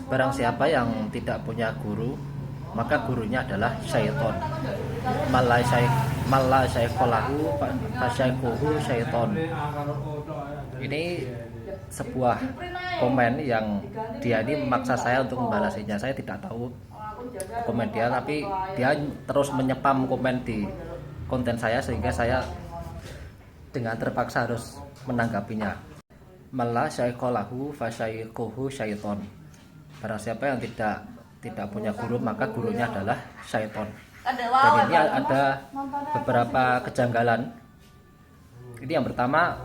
Barang siapa yang tidak punya guru, maka gurunya adalah syaiton. Malla syaikholahu fasyaikuhu syaiton. Ini sebuah komen yang dia ini memaksa saya untuk membalasinya. Saya tidak tahu komen dia, tapi dia terus menyepam komen di konten saya sehingga saya dengan terpaksa harus menanggapinya. Malla syaikholahu fasyaikuhu syaiton. Barang siapa yang tidak punya guru, maka gurunya adalah syaiton. Dan ini ada beberapa kejanggalan. Ini yang pertama,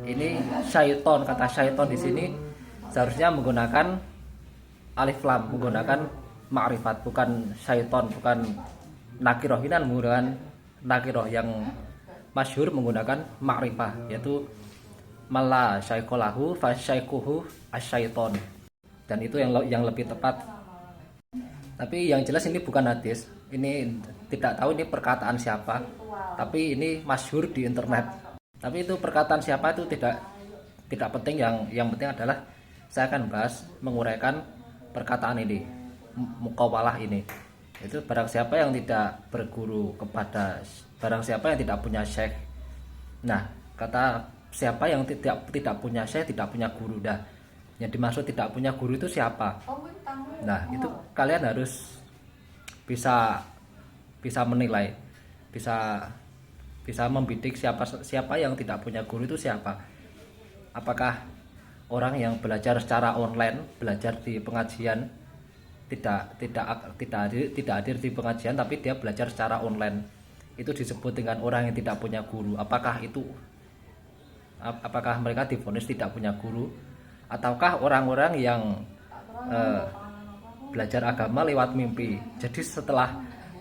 ini syaiton, kata syaiton di sini seharusnya menggunakan alif lam, menggunakan ma'rifat, bukan syaiton, bukan nakiroh. Ini menggunakan nakiroh, yang masyhur menggunakan ma'rifah, yaitu malla syaikholahu fasyaikuhu asyaiton. Dan itu yang lebih tepat. Tapi yang jelas ini bukan hadis. Ini tidak tahu ini perkataan siapa, tapi ini masyhur di internet. Tapi itu perkataan siapa itu tidak penting. Yang penting adalah saya akan bahas, menguraikan perkataan ini, muqawalah ini. Itu barang siapa yang tidak berguru kepada, barang siapa yang tidak punya syekh. Nah, kata siapa yang tidak punya syekh, tidak punya guru. Dah, yang dimaksud tidak punya guru itu siapa? Nah, itu kalian harus bisa menilai, bisa membidik siapa yang tidak punya guru itu siapa. Apakah orang yang belajar secara online, belajar di pengajian, tidak hadir di pengajian, tapi dia belajar secara online, itu disebut dengan orang yang tidak punya guru? Apakah mereka divonis tidak punya guru? Ataukah orang-orang yang belajar agama lewat mimpi, jadi setelah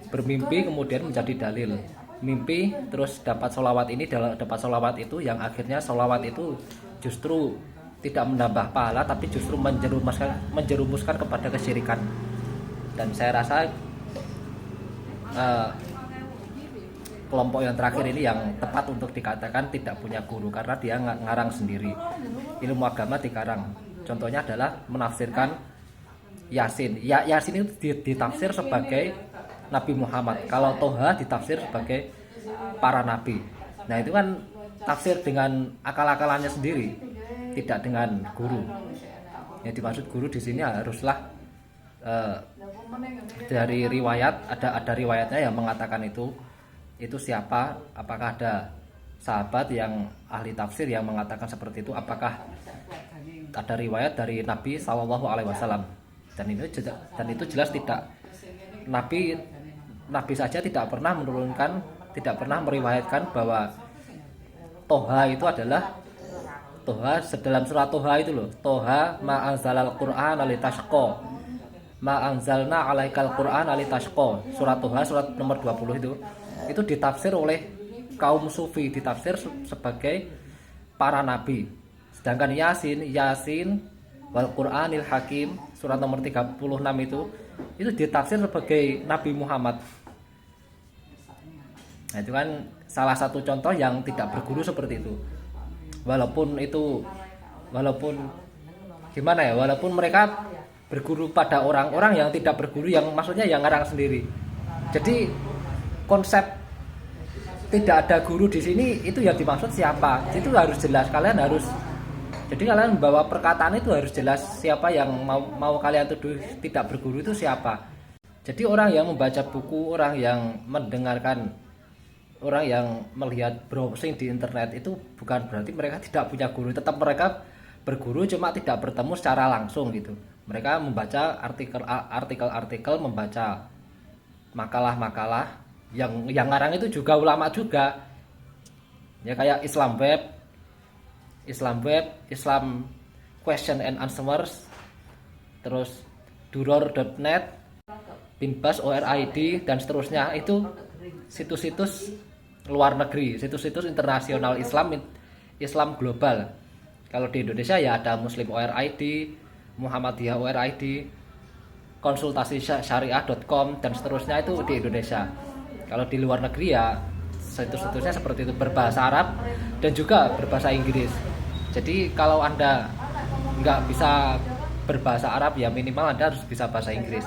bermimpi kemudian menjadi dalil, mimpi terus dapat sholawat ini, dapat sholawat itu, yang akhirnya sholawat itu justru tidak menambah pahala, tapi justru menjerumuskan kepada kesyirikan. Dan saya rasa kelompok yang terakhir ini yang tepat untuk dikatakan tidak punya guru, karena dia ngarang sendiri, ilmu agama dikarang. Contohnya adalah menafsirkan Yasin. Yasin itu ditafsir sebagai Nabi Muhammad. Kalau Toha ditafsir sebagai para nabi. Nah, itu kan tafsir dengan akal-akalannya sendiri, tidak dengan guru. Yang dimaksud guru di sini haruslah dari riwayat, ada riwayatnya yang mengatakan itu siapa? Apakah ada sahabat yang ahli tafsir yang mengatakan seperti itu? Apakah ada riwayat dari Nabi Shallallahu Alaihi Wasallam? Dan itu jelas tidak. Nabi saja tidak pernah menurunkan, tidak pernah meriwayatkan bahwa Toha itu adalah Toha dalam surat Toha itu loh. Toha ma anzalal Qur'an litashqa, ma anzalna alaikal Qur'an litashqa. Surat Toha, surat nomor 20 itu ditafsir oleh kaum sufi, ditafsir sebagai para nabi. Sedangkan Yasin wal Qur'anil Hakim, surat nomor 36 itu ditafsir sebagai Nabi Muhammad. Nah, itu kan salah satu contoh yang tidak berguru seperti itu. Walaupun mereka berguru pada orang-orang yang tidak berguru, yang maksudnya yang ngarang sendiri. Jadi konsep tidak ada guru di sini itu yang dimaksud siapa? Itu harus jelas. Jadi kalian membawa perkataan itu harus jelas siapa yang mau kalian tuduh tidak berguru itu siapa. Jadi orang yang membaca buku, orang yang mendengarkan, orang yang melihat browsing di internet itu bukan berarti mereka tidak punya guru. Tetap mereka berguru, cuma tidak bertemu secara langsung gitu. Mereka membaca artikel-artikel, membaca makalah-makalah yang ngarang itu juga ulama juga. Ya kayak Islam Web, Islam Question and Answers, terus duror.net, Binbas ORID, dan seterusnya. Itu situs-situs luar negeri, situs-situs internasional Islam global. Kalau di Indonesia ya ada Muslim ORID, Muhammadiyah ORID, konsultasi syariah.com, dan seterusnya, itu di Indonesia. Kalau di luar negeri ya situs-situsnya seperti itu, berbahasa Arab dan juga berbahasa Inggris. Jadi kalau Anda nggak bisa berbahasa Arab ya minimal Anda harus bisa bahasa Inggris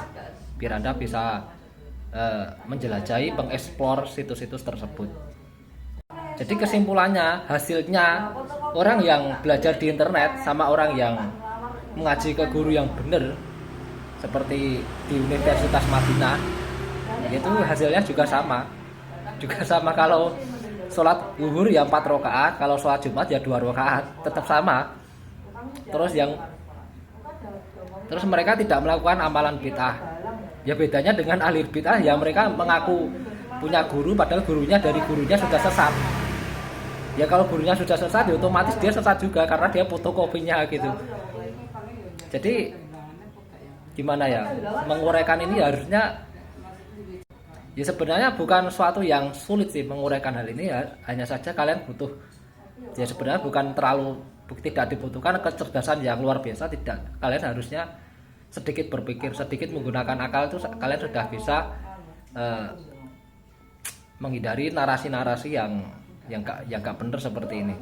biar Anda bisa menjelajahi, mengeksplor situs-situs tersebut. Jadi kesimpulannya, hasilnya orang yang belajar di internet sama orang yang mengaji ke guru yang benar seperti di Universitas Madinah itu hasilnya juga sama. Kalau sholat zuhur ya 4 rakaat, kalau sholat Jumat ya 2 rakaat, tetap sama. Terus mereka tidak melakukan amalan bid'ah. Ya bedanya dengan ahli bid'ah ya mereka mengaku punya guru padahal dari gurunya sudah sesat. Ya kalau gurunya sudah sesat ya otomatis dia sesat juga karena dia fotokopinya gitu. Jadi gimana ya, menguraikan ini harusnya ya sebenarnya bukan suatu yang sulit sih menguraikan hal ini ya, hanya saja kalian butuh ya sebenarnya bukan terlalu tidak dibutuhkan kecerdasan yang luar biasa, tidak. Kalian harusnya sedikit berpikir, sedikit menggunakan akal itu kalian sudah bisa menghindari narasi-narasi yang gak benar seperti ini.